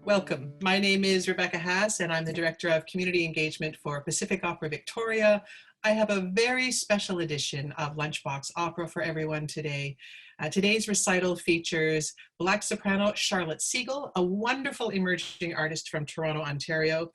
Welcome. My name is Rebecca Haas, and I'm the Director of Community Engagement for Pacific Opera Victoria. I have a very special edition of Lunchbox Opera for everyone today. Today's recital features Black soprano Charlotte Siegel, a wonderful emerging artist from Toronto, Ontario.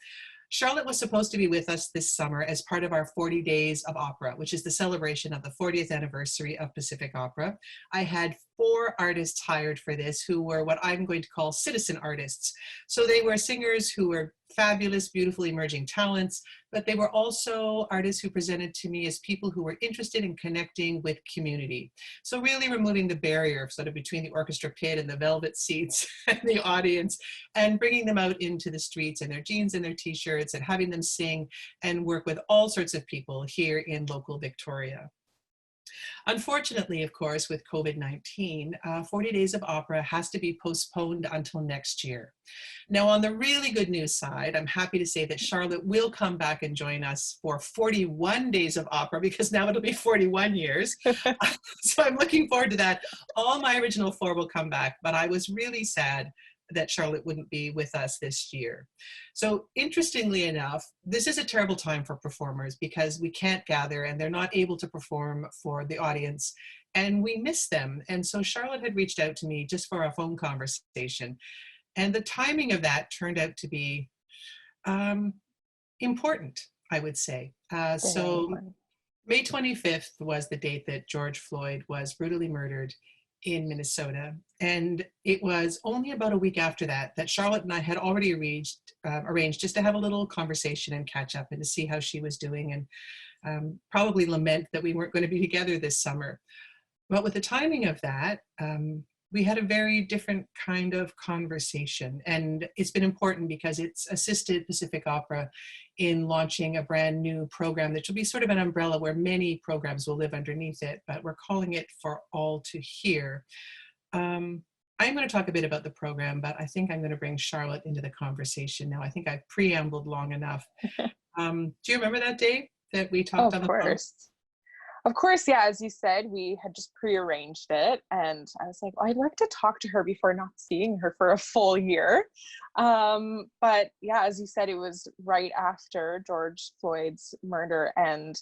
Charlotte was supposed to be with us this summer as part of our 40 Days of Opera, which is the celebration of the 40th anniversary of Pacific Opera. I had 4 artists hired for this who were what I'm going to call citizen artists. So they were singers who were fabulous, beautiful, emerging talents, but they were also artists who presented to me as people who were interested in connecting with community. So really removing the barrier sort of between the orchestra pit and the velvet seats and the audience, and bringing them out into the streets in their jeans and their t-shirts and having them sing and work with all sorts of people here in local Victoria. Unfortunately, of course, with COVID-19, 40 Days of Opera has to be postponed until next year. Now, on the really good news side, I'm happy to say that Charlotte will come back and join us for 41 Days of Opera, because now it'll be 41 years. So I'm looking forward to that. All my original 4 will come back, but I was really sad that Charlotte wouldn't be with us this year. So interestingly enough, this is a terrible time for performers because we can't gather and they're not able to perform for the audience, and we miss them. And so Charlotte had reached out to me just for a phone conversation. And the timing of that turned out to be important, I would say. So May 25th was the date that George Floyd was brutally murdered in Minnesota. And it was only about a week after that that Charlotte and I had already arranged just to have a little conversation and catch up and to see how she was doing, and probably lament that we weren't going to be together this summer. But with the timing of that, we had a very different kind of conversation. And it's been important because it's assisted Pacific Opera in launching a brand new program that will be sort of an umbrella where many programs will live underneath it, but we're calling it For All to Hear. I'm going to talk a bit about the program, but I think I'm going to bring Charlotte into the conversation now. I think I've preambled long enough. Do you remember that day that we talked on the phone? Of course, yeah, as you said, we had just prearranged it, and I was like, oh, I'd like to talk to her before not seeing her for a full year. But yeah, as you said, it was right after George Floyd's murder, and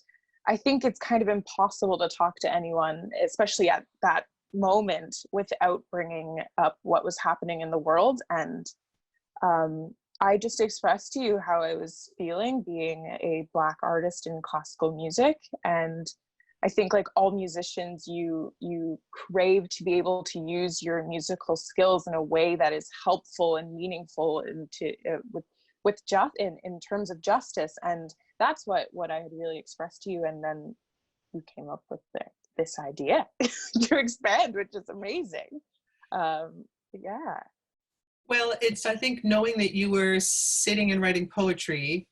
I think it's kind of impossible to talk to anyone, especially at that moment, without bringing up what was happening in the world. And I just expressed to you how I was feeling being a Black artist in classical music. And I think, like all musicians, you crave to be able to use your musical skills in a way that is helpful and meaningful, and to with just in terms of justice. And that's what I had really expressed to you. And then you came up with this idea to expand, which is amazing. Yeah. Well, it's, I think, knowing that you were sitting and writing poetry,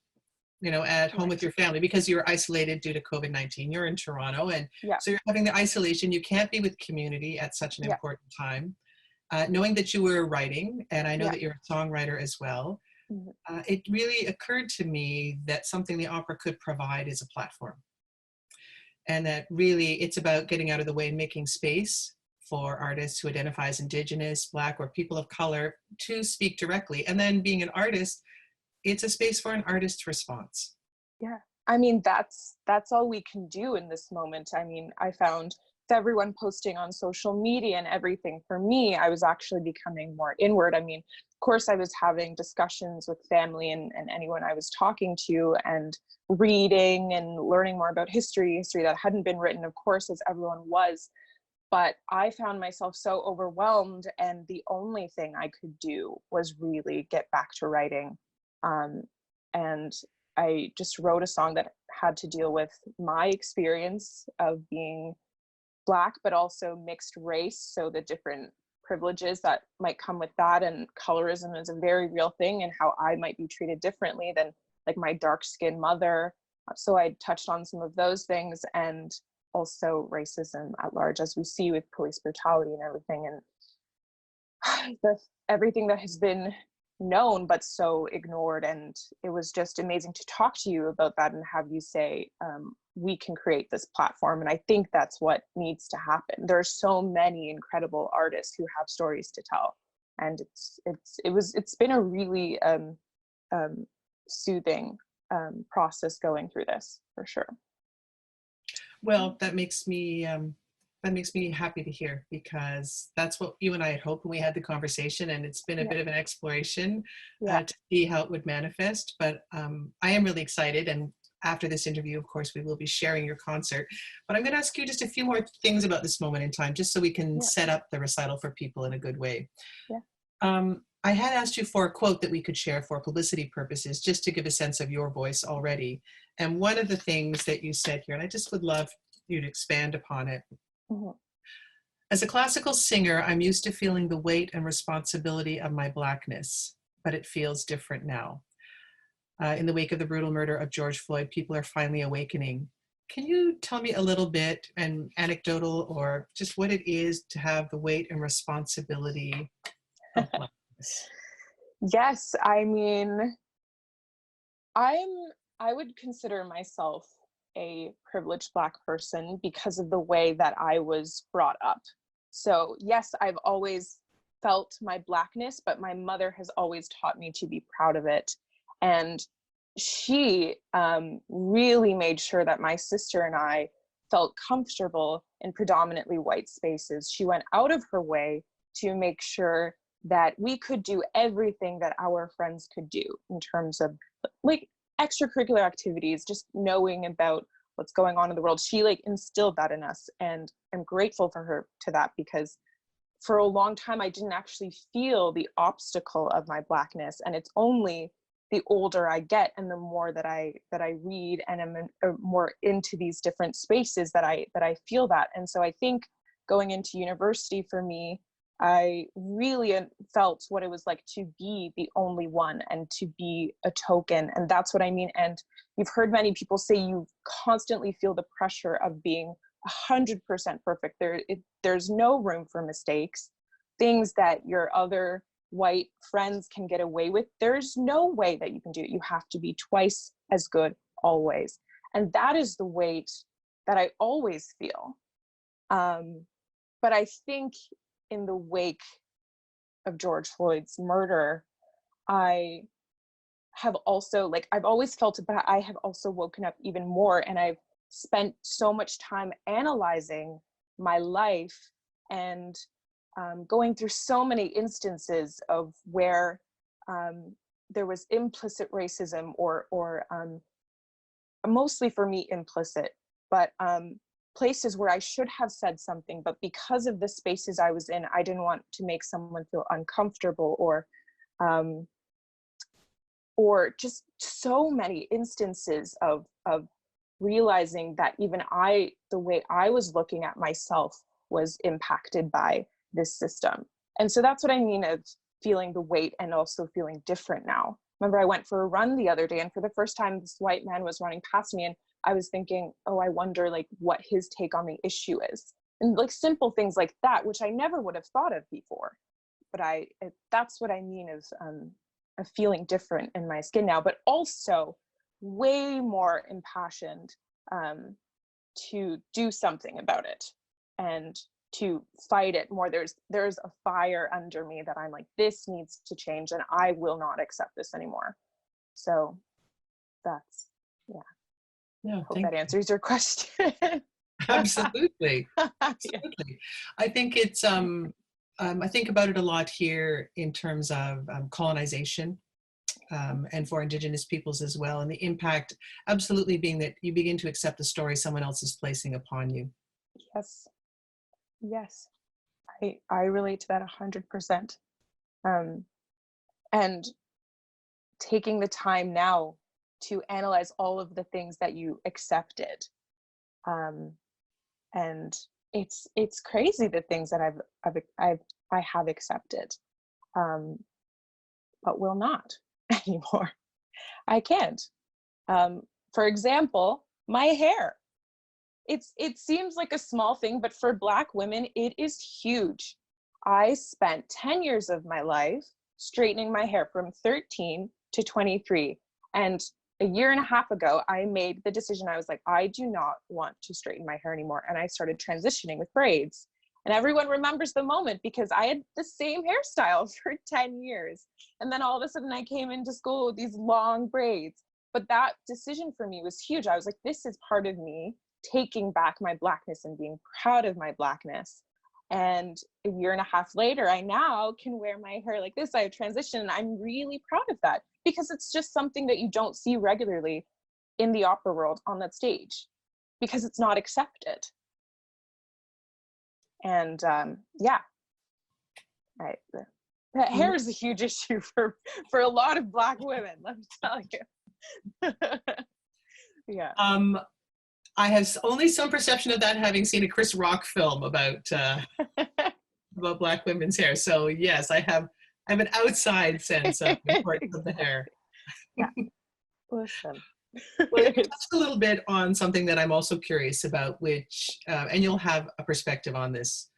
you know, at home with your family because you're isolated due to COVID-19. You're in Toronto, and so you're having the isolation. You can't be with community at such an important time. Knowing that you were writing, and I know that you're a songwriter as well, it really occurred to me that something the opera could provide is a platform. And that really it's about getting out of the way and making space for artists who identify as Indigenous, Black, or people of color to speak directly. And then being an artist, it's a space for an artist's response. Yeah, I mean, that's all we can do in this moment. I mean, I found with everyone posting on social media and everything, for me, I was actually becoming more inward. I mean, of course, I was having discussions with family and anyone I was talking to, and reading and learning more about history that hadn't been written, of course, as everyone was. But I found myself so overwhelmed, and the only thing I could do was really get back to writing. And I just wrote a song that had to deal with my experience of being Black, but also mixed race. So the different privileges that might come with that, and colorism is a very real thing, and how I might be treated differently than like my dark-skinned mother. So I touched on some of those things, and also racism at large, as we see with police brutality and everything, and everything that has been known but so ignored. And it was just amazing to talk to you about that and have you say, we can create this platform. And I think that's what needs to happen. There are so many incredible artists who have stories to tell. and it's been a really soothing process going through this, for sure. Well, that makes me happy to hear, because that's what you and I had hoped when we had the conversation, and it's been a Yeah. bit of an exploration Yeah. to see how it would manifest. But I am really excited, and after this interview, of course, we will be sharing your concert. But I'm going to ask you just a few more things about this moment in time, just so we can Yeah. set up the recital for people in a good way. Yeah. I had asked you for a quote that we could share for publicity purposes, just to give a sense of your voice already. And one of the things that you said here, and I just would love you to expand upon it. Mhm. As a classical singer, I'm used to feeling the weight and responsibility of my Blackness, but it feels different now. In the wake of the brutal murder of George Floyd, people are finally awakening. Can you tell me a little bit, and anecdotal or just what it is to have the weight and responsibility of Blackness? Yes, I mean, I'm I would consider myself a privileged Black person because of the way that I was brought up. So, yes, I've always felt my Blackness, but my mother has always taught me to be proud of it. And she really made sure that my sister and I felt comfortable in predominantly white spaces. She went out of her way to make sure that we could do everything that our friends could do in terms of like extracurricular activities, just knowing about what's going on in the world. She like instilled that in us, and I'm grateful for her to that, because for a long time I didn't actually feel the obstacle of my Blackness, and it's only the older I get and the more that I read and am more into these different spaces that I feel that. And so I think going into university for me, I really felt what it was like to be the only one and to be a token. And that's what I mean. And you've heard many people say you constantly feel the pressure of being 100% perfect. There's no room for mistakes. Things that your other white friends can get away with, there's no way that you can do it. You have to be twice as good always. And that is the weight that I always feel. But I think in the wake of George Floyd's murder, I have also, like, I've always felt it, but I have also woken up even more, and I've spent so much time analyzing my life and going through so many instances of where there was implicit racism, or mostly for me implicit, but places where I should have said something, but because of the spaces I was in, I didn't want to make someone feel uncomfortable, or just so many instances of realizing that even the way I was looking at myself was impacted by this system. And so that's what I mean of feeling the weight and also feeling different now. Remember, I went for a run the other day, and for the first time, this white man was running past me, and I was thinking, oh, I wonder like what his take on the issue is. And like simple things like that, which I never would have thought of before. But that's what I mean of feeling different in my skin now, but also way more impassioned to do something about it and to fight it more. There's a fire under me that I'm like, this needs to change, and I will not accept this anymore. So that's, yeah. No, Hope thank that answers your question. absolutely. Yeah. Absolutely. I think it's I think about it a lot here in terms of colonization, and for Indigenous peoples as well, and the impact absolutely being that you begin to accept the story someone else is placing upon you. Yes. Yes. I relate to that 100%. Um, and taking the time now to analyze all of the things that you accepted. And it's crazy the things that I have accepted, but will not anymore. I can't. For example, my hair. It seems like a small thing, but for Black women, it is huge. I spent 10 years of my life straightening my hair from 13 to 23. And a year and a half ago, I made the decision. I was like, I do not want to straighten my hair anymore. And I started transitioning with braids. And everyone remembers the moment because I had the same hairstyle for 10 years. And then all of a sudden I came into school with these long braids. But that decision for me was huge. I was like, this is part of me taking back my Blackness and being proud of my Blackness. And a year and a half later, I now can wear my hair like this. I have transitioned, and I'm really proud of that because it's just something that you don't see regularly in the opera world on that stage because it's not accepted. And yeah, hair is a huge issue for a lot of Black women, let me tell you. Yeah. I have only some perception of that, having seen a Chris Rock film about Black women's hair. So yes, I have an outside sense of the importance of the hair. Yeah. Listen. Well, you touched a little bit on something that I'm also curious about, which, and you'll have a perspective on this.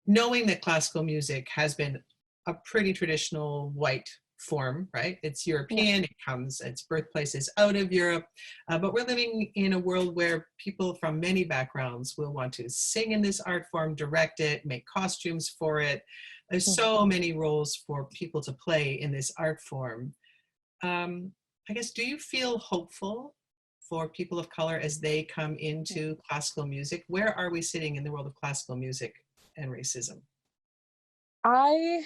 Knowing that classical music has been a pretty traditional white form, right? It's European, its birthplace is out of Europe, but we're living in a world where people from many backgrounds will want to sing in this art form, direct it, make costumes for it. There's so many roles for people to play in this art form. I guess, do you feel hopeful for people of color as they come into classical music? Where are we sitting in the world of classical music and racism? I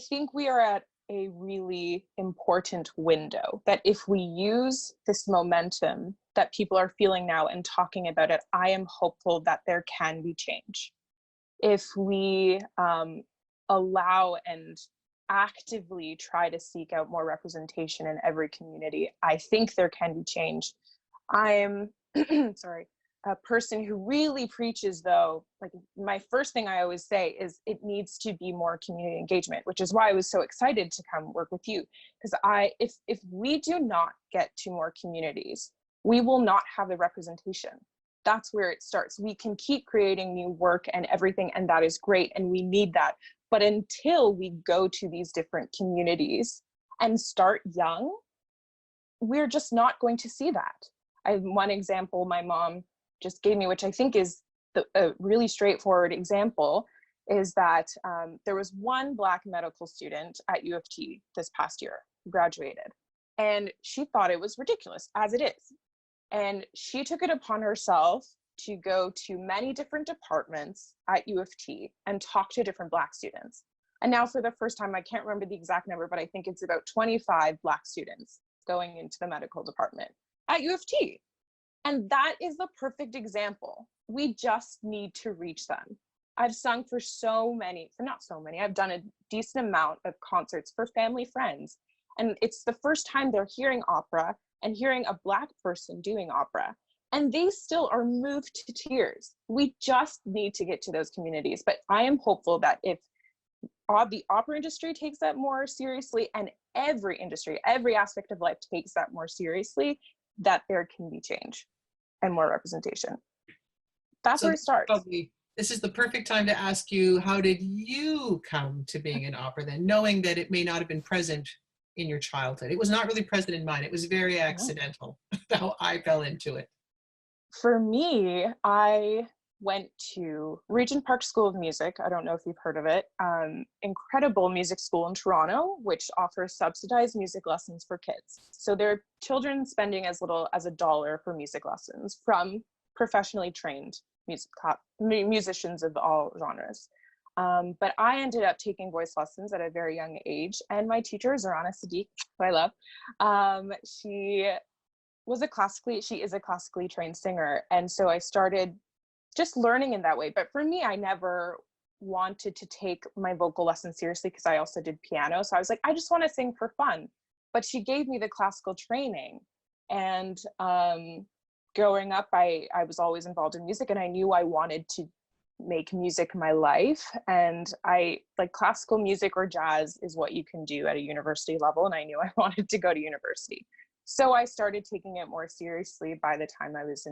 think we are at a really important window that if we use this momentum that people are feeling now and talking about it, I am hopeful that there can be change. If we allow and actively try to seek out more representation in every community, I think there can be change. I'm sorry, a person who really preaches, though, like my first thing I always say is it needs to be more community engagement, which is why I was so excited to come work with you. Because if we do not get to more communities, we will not have the representation. That's where it starts. We can keep creating new work and everything, and that is great, and we need that. But until we go to these different communities and start young, we're just not going to see that. I have one example my mom just gave me, which I think is a really straightforward example, is that there was one Black medical student at U of T this past year who graduated, and she thought it was ridiculous, as it is. And she took it upon herself to go to many different departments at U of T and talk to different Black students. And now for the first time, I can't remember the exact number, but I think it's about 25 Black students going into the medical department at U of T. And that is the perfect example. We just need to reach them. I've sung for not so many, I've done a decent amount of concerts for family friends. And it's the first time they're hearing opera and hearing a Black person doing opera. And they still are moved to tears. We just need to get to those communities. But I am hopeful that if the opera industry takes that more seriously, and every industry, every aspect of life takes that more seriously, that there can be change and more representation. That's where it starts. This is the perfect time to ask you, how did you come to being in opera then, knowing that it may not have been present in your childhood? It was not really present in mine. It was very accidental how I fell into it. For me, I went to Regent Park School of Music. I don't know if you've heard of it. Incredible music school in Toronto, which offers subsidized music lessons for kids. So there are children spending as little as $1 for music lessons from professionally trained musicians of all genres. But I ended up taking voice lessons at a very young age, and my teacher, Zorana Sadiq, who I love, she is a classically trained singer. And so I started just learning in that way. But for me, I never wanted to take my vocal lessons seriously because I also did piano. So I was like, I just want to sing for fun. But she gave me the classical training. And growing up, I was always involved in music, and I knew I wanted to make music my life. And I like classical music or jazz is what you can do at a university level. And I knew I wanted to go to university. So I started taking it more seriously by the time I was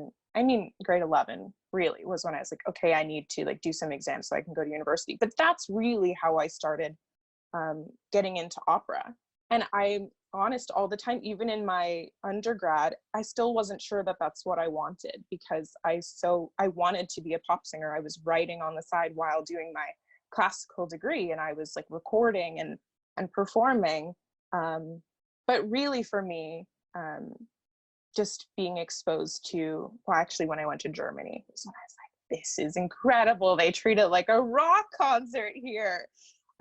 grade 11 really was when I was like, okay, I need to do some exams so I can go to university. But that's really how I started getting into opera. And I'm honest all the time, even in my undergrad, I still wasn't sure that that's what I wanted, because I wanted to be a pop singer. I was writing on the side while doing my classical degree, and I was like recording and performing. But really for me, just being exposed to, well, actually when I went to Germany was when I was like, this is incredible. They treat it like a rock concert here.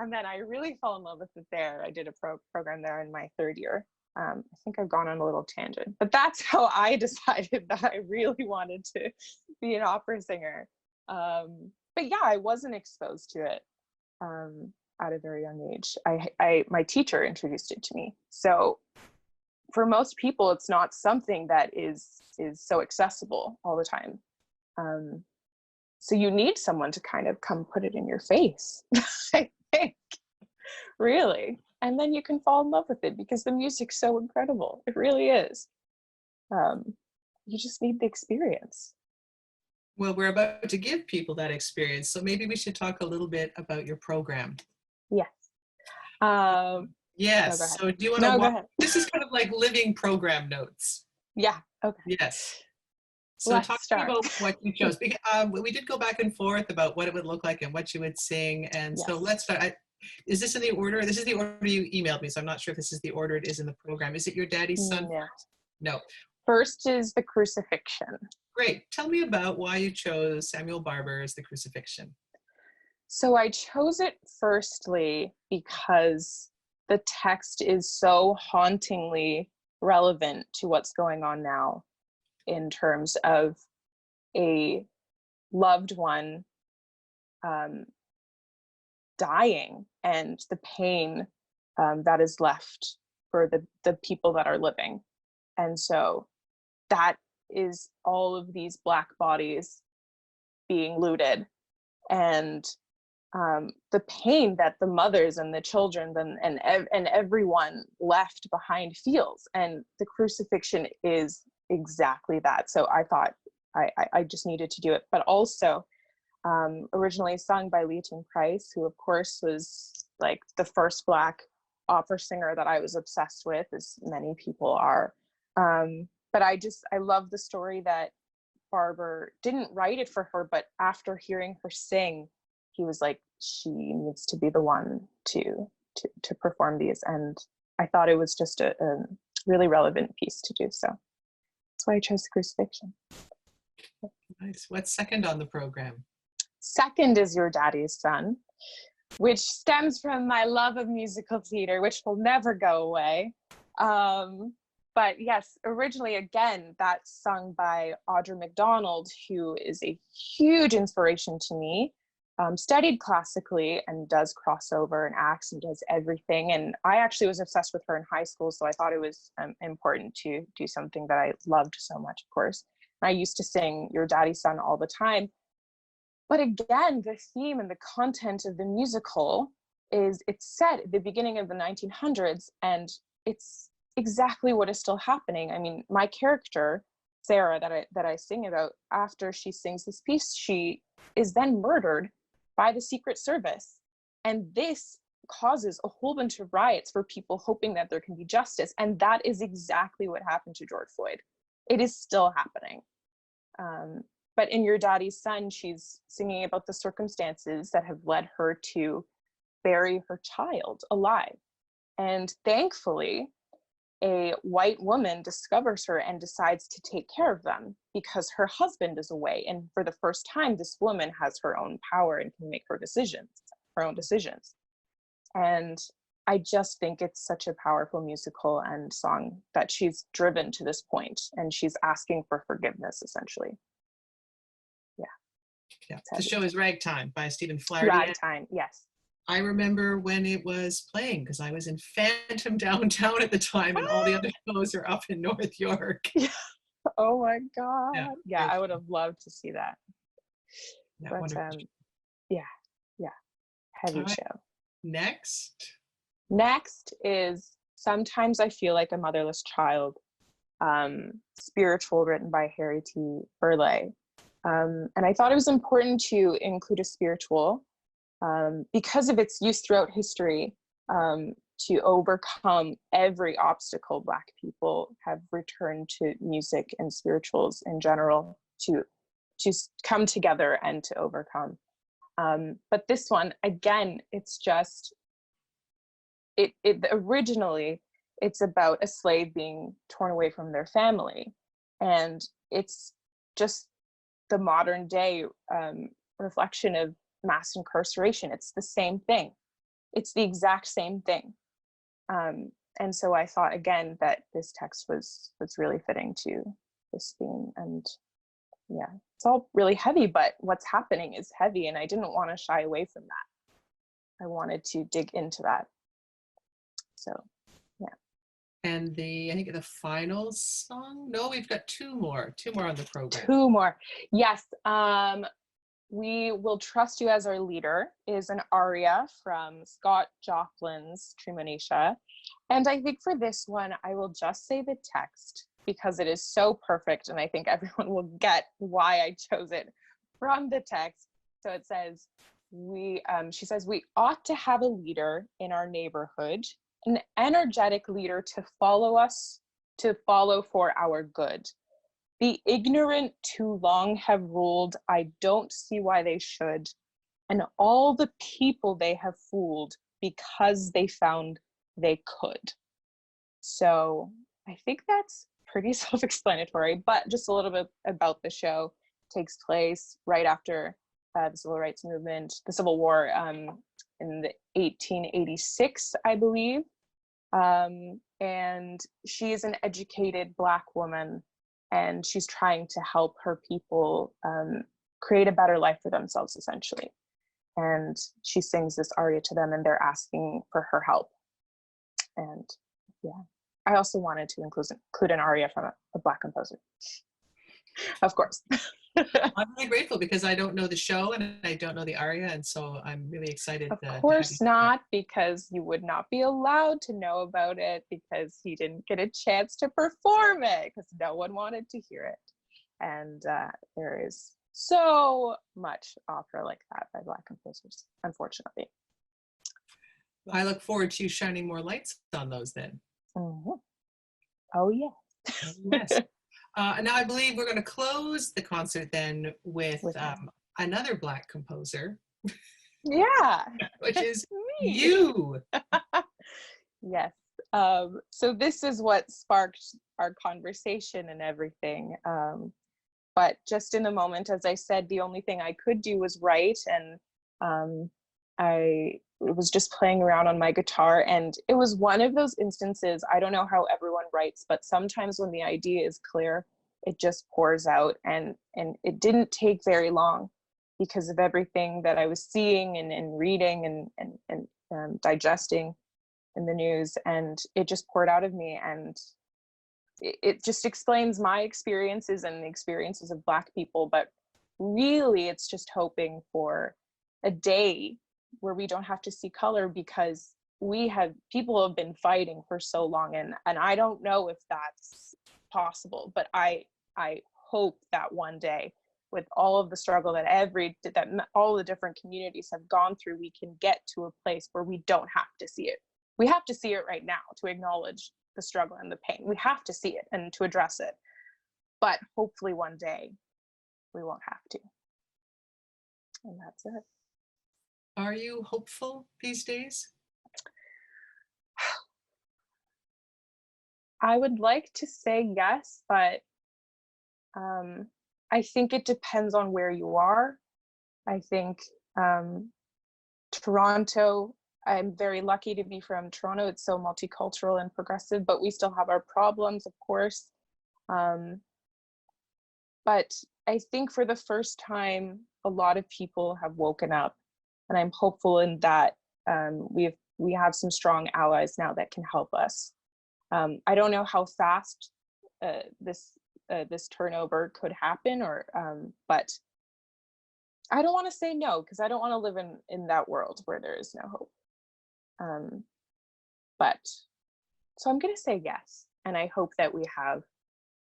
And then I really fell in love with it there. I did a program there in my third year. I think I've gone on a little tangent, but that's how I decided that I really wanted to be an opera singer. But yeah, I wasn't exposed to it at a very young age. My teacher introduced it to me. So for most people, it's not something that is so accessible all the time. So you need someone to kind of come put it in your face, I think, really. And then you can fall in love with it because the music's so incredible. It really is. You just need the experience. Well, we're about to give people that experience, so maybe we should talk a little bit about your program. Yes. Yes. No, So do you want to walk? This is kind of like living program notes. Yeah. Okay. Yes. So Let's talk start. about what you chose. Because, we did go back and forth about what it would look like and what you would sing. And Yes. so let's start. Is this in the order? This is the order you emailed me, so I'm not sure if this is the order it is in the program. Is it Your Daddy's Son? No. No. First is The Crucifixion. Great. Tell me about why you chose Samuel Barber's The Crucifixion. So I chose it firstly because the text is so hauntingly relevant to what's going on now, in terms of a loved one dying and the pain that is left for the people that are living. And so that is all of these Black bodies being looted, and the pain that the mothers and the children and everyone left behind feels. And the crucifixion is exactly that. So I thought I just needed to do it. But also originally sung by Leeton Price, who of course was like the first Black opera singer that I was obsessed with, as many people are. But I love the story that Barber didn't write it for her, but after hearing her sing, he was like, she needs to be the one to perform these. And I thought it was just a really relevant piece to do. So that's why I chose The Crucifixion. Nice. What's second on the program? Second is Your Daddy's Son, which stems from my love of musical theater, which will never go away. But yes, originally, again, that's sung by Audra McDonald, who is a huge inspiration to me. Studied classically and does crossover and acts and does everything. And I actually was obsessed with her in high school, so I thought it was important to do something that I loved so much, of course. And I used to sing Your Daddy's Son all the time. But again, the theme and the content of the musical is, it's set at the beginning of the 1900s, and it's exactly what is still happening. I mean, my character, Sarah, that I sing about, after she sings this piece, she is then murdered by the Secret Service. And this causes a whole bunch of riots for people hoping that there can be justice. And that is exactly what happened to George Floyd. It is still happening. But in Your Daddy's Son, she's singing about the circumstances that have led her to bury her child alive. And thankfully, a white woman discovers her and decides to take care of them because her husband is away. And for the first time, this woman has her own power and can make her own decisions. And I just think it's such a powerful musical and song that she's driven to this point, and she's asking for forgiveness, essentially. Yeah. The show is Ragtime by Stephen Flaherty. Ragtime, yes. I remember when it was playing because I was in Phantom downtown at the time, and all the other shows are up in North York. Yeah. Oh my God. Yeah, I would have loved to see that. Yeah, but heavy show. Next is Sometimes I Feel Like a Motherless Child, spiritual, written by Harry T. Burleigh. And I thought it was important to include a spiritual because of its use throughout history. to overcome every obstacle, Black people have returned to music and spirituals in general to come together and to overcome. But this one, again, it's just, it originally, it's about a slave being torn away from their family. And it's just the modern day reflection of mass incarceration. It's the same thing. It's the exact same thing. And so I thought, again, that this text was really fitting to this theme. And yeah, it's all really heavy, but what's happening is heavy, and I didn't want to shy away from that. I wanted to dig into that. So yeah. And I think the final song, no, we've got two more on the program. Two more, yes. We Will Trust You as Our Leader is an aria from Scott Joplin's Treemonisha. And I think for this one, I will just say the text because it is so perfect, and I think everyone will get why I chose it from the text. So it says, she says, we ought to have a leader in our neighborhood, an energetic leader to follow for our good. The ignorant too long have ruled, I don't see why they should, and all the people they have fooled because they found they could. So I think that's pretty self-explanatory, but just a little bit about the show. It takes place right after the Civil Rights Movement, the Civil War, in the 1886, I believe. And she is an educated Black woman, and she's trying to help her people create a better life for themselves, essentially. And she sings this aria to them, and they're asking for her help. And yeah, I also wanted to include an aria from a Black composer, of course. I'm really grateful because I don't know the show and I don't know the aria, and so I'm really excited. Of course not, because you would not be allowed to know about it because he didn't get a chance to perform it because no one wanted to hear it. And there is so much opera like that by Black composers, unfortunately. I look forward to you shining more lights on those then. Mm-hmm. Oh, yeah. Yes. Now I believe we're going to close the concert then with another Black composer. Yeah. Which is you. Yes. So this is what sparked our conversation and everything. But just in the moment, as I said, the only thing I could do was write, and I was just playing around on my guitar, and it was one of those instances, I don't know how everyone writes, but sometimes when the idea is clear, it just pours out, and it didn't take very long because of everything that I was seeing and reading and digesting in the news, and it just poured out of me, and it just explains my experiences and the experiences of Black people, but really it's just hoping for a day where we don't have to see color, because people have been fighting for so long, and I don't know if that's possible, but I hope that one day, with all of the struggle that all the different communities have gone through, we can get to a place where we don't have to see it. We have to see it right now to acknowledge the struggle and the pain. We have to see it and to address it, but hopefully one day we won't have to. And that's it. Are you hopeful these days? I would like to say yes, but I think it depends on where you are. I think Toronto, I'm very lucky to be from Toronto. It's so multicultural and progressive, but we still have our problems, of course. But I think for the first time, a lot of people have woken up, and I'm hopeful in that we have some strong allies now that can help us. I don't know how fast this turnover could happen, but I don't want to say no, because I don't want to live in that world where there is no hope. But so I'm going to say yes, and I hope that we have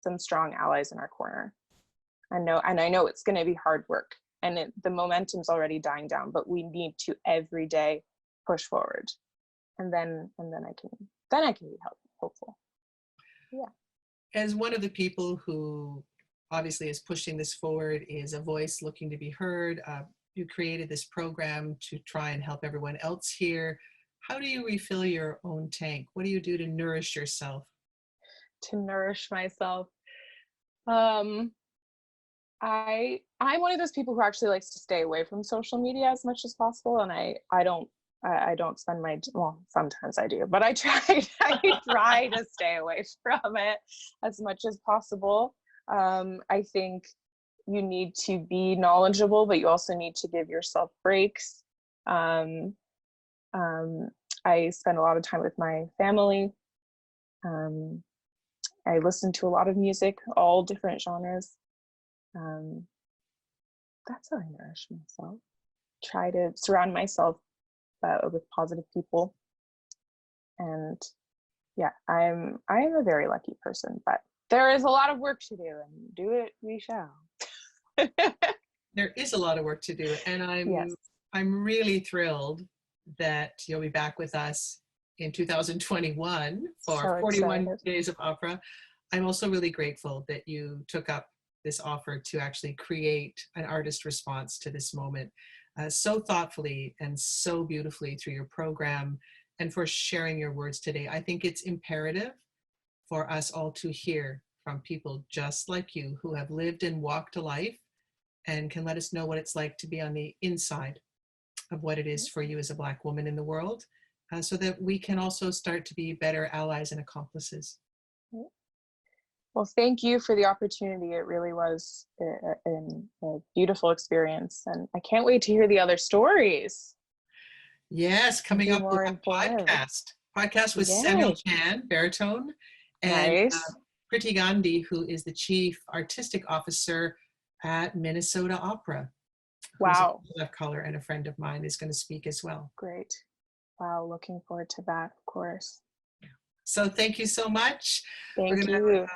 some strong allies in our corner. I know it's going to be hard work, and the momentum's already dying down, but we need to every day push forward. I can be hopeful. Yeah. As one of the people who obviously is pushing this forward, is a voice looking to be heard, you created this program to try and help everyone else here. How do you refill your own tank? What do you do to nourish yourself? To nourish myself. Um, I'm one of those people who actually likes to stay away from social media as much as possible, and I don't spend my, well, sometimes I do, but I try I try to stay away from it as much as possible. I think you need to be knowledgeable, but you also need to give yourself breaks. Um, um, I spend a lot of time with my family. Um, I listen to a lot of music, all different genres. Um, that's how I nourish myself. Try to surround myself with positive people. And yeah, I'm a very lucky person, but there is a lot of work to do, and do it we shall. There is a lot of work to do, and Yes. I'm really thrilled that you'll be back with us in 2021 for So 41 excited. Days of Opera. I'm also really grateful that you took up this offer to actually create an artist response to this moment so thoughtfully and so beautifully through your program, and for sharing your words today. I think it's imperative for us all to hear from people just like you, who have lived and walked a life and can let us know what it's like to be on the inside of what it is for you as a Black woman in the world, so that we can also start to be better allies and accomplices. Well, thank you for the opportunity. It really was a beautiful experience, and I can't wait to hear the other stories. Yes, coming up, we'll have podcast with Samuel Yes. Chan, baritone, and Nice. Priti Gandhi, who is the Chief Artistic Officer at Minnesota Opera. Wow. Who's a left caller and a friend of mine, is going to speak as well. Great. Wow, looking forward to that, of course. So thank you so much. Thank We're going you. to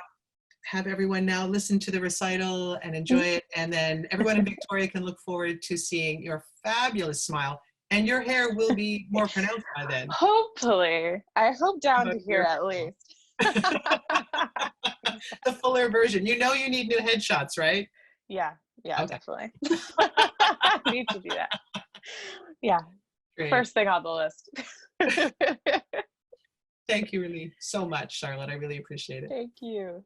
have everyone now listen to the recital and enjoy it, and then everyone in Victoria can look forward to seeing your fabulous smile, and your hair will be more pronounced by then. Hopefully. I hope down to here at least. The fuller version. You know you need new headshots, right? Yeah, Okay. definitely. I need to do that. Yeah. Great. First thing on the list. Thank you really so much, Charlotte. I really appreciate it. Thank you.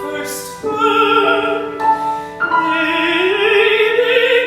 First bird, baby.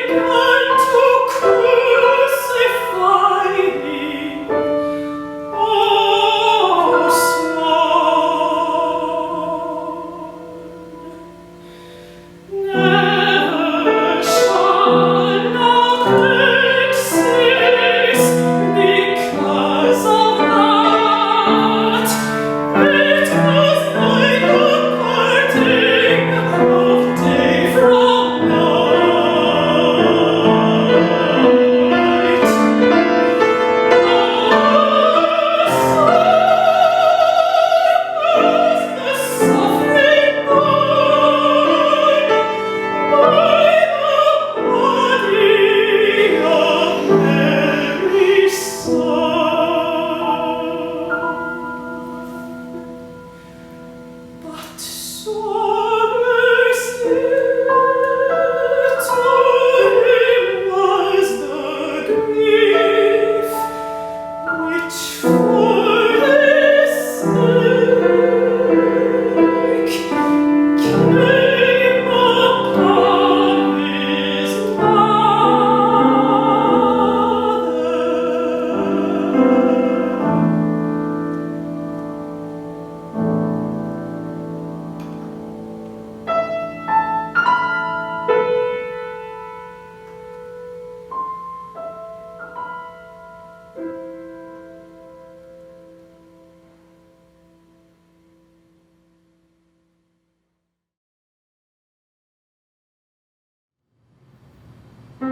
Daddy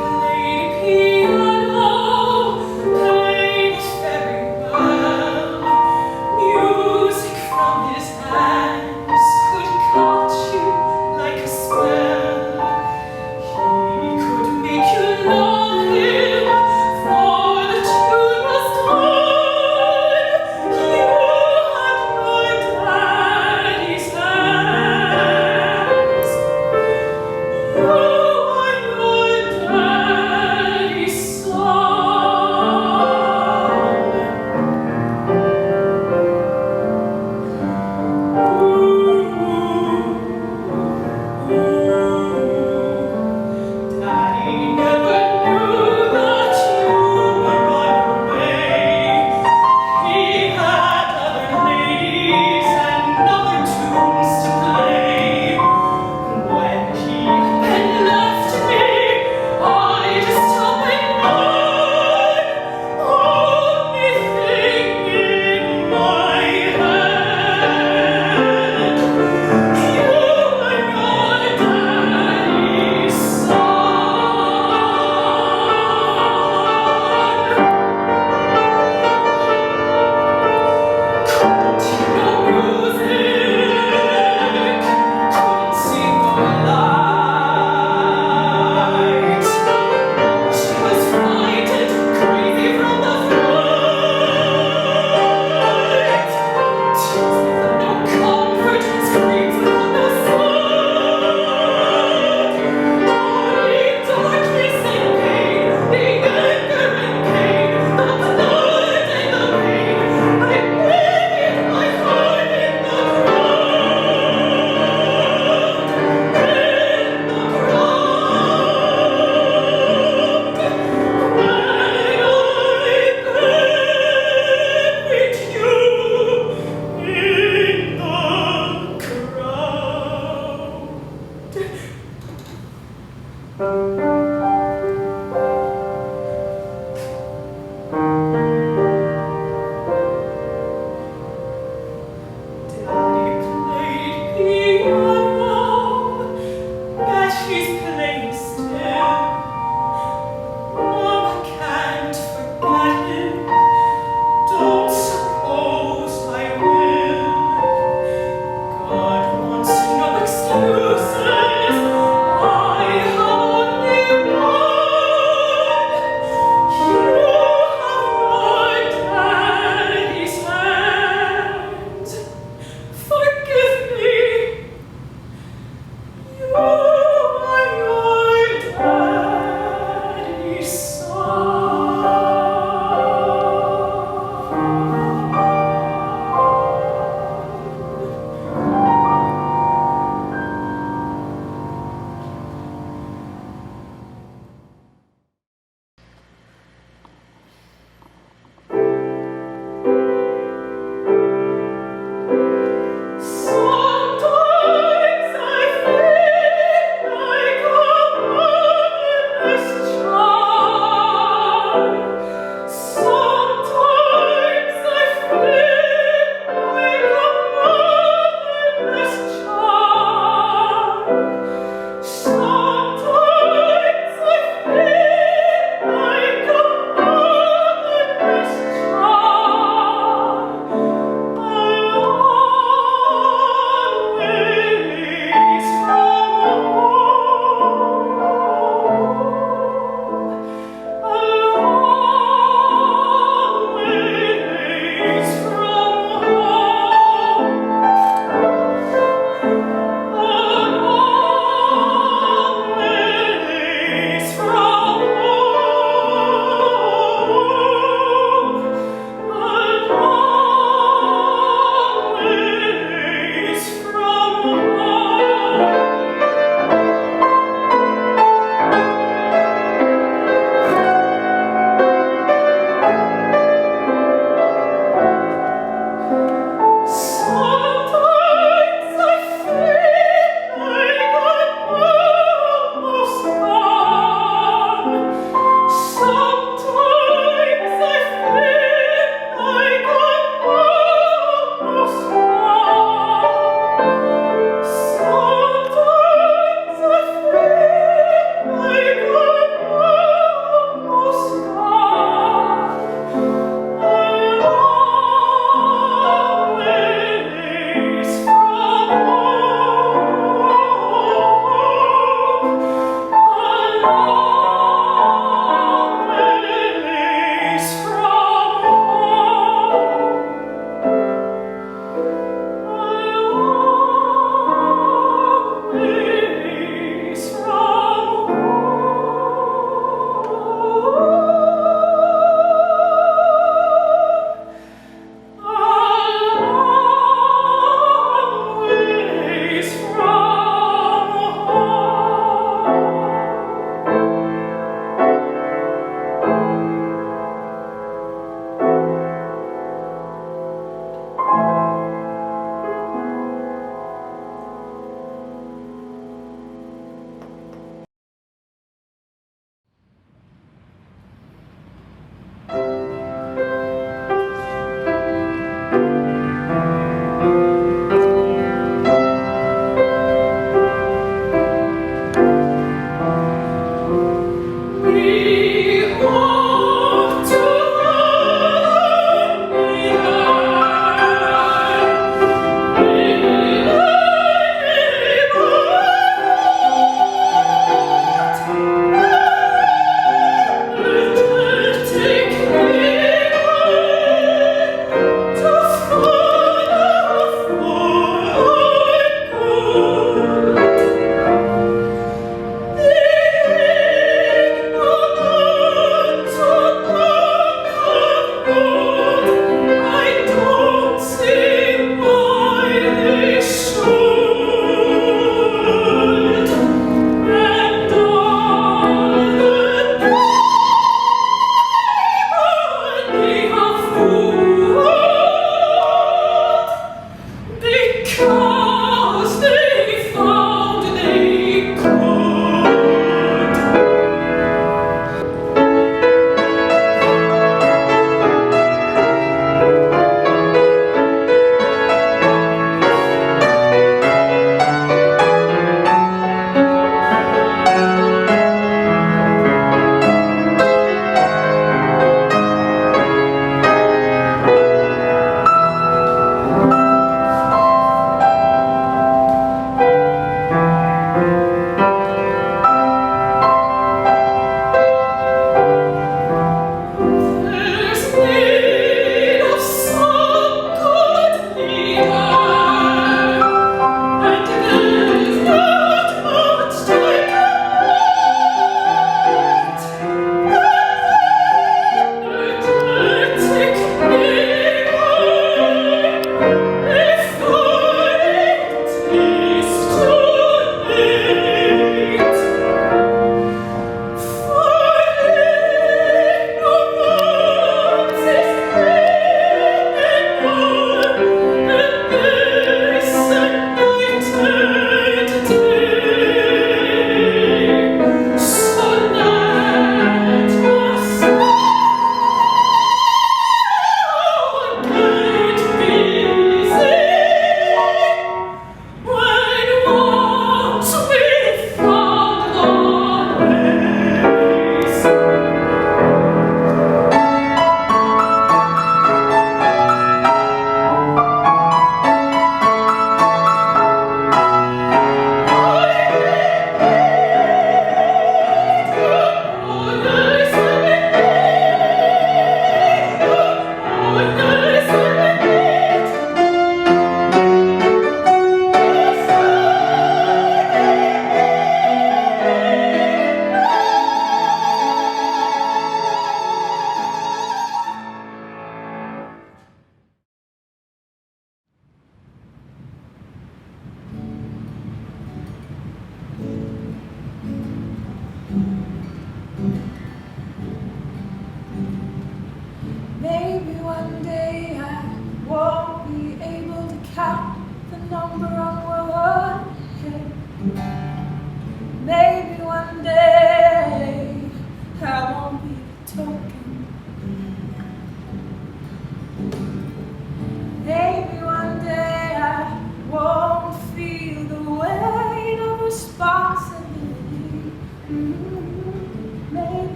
played piano, kind of very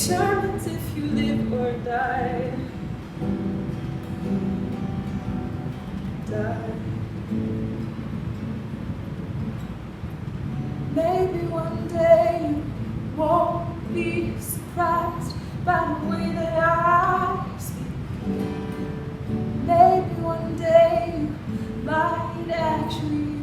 determines if you live or die. Die. Maybe one day you won't be surprised by the way that I speak. Maybe one day you might actually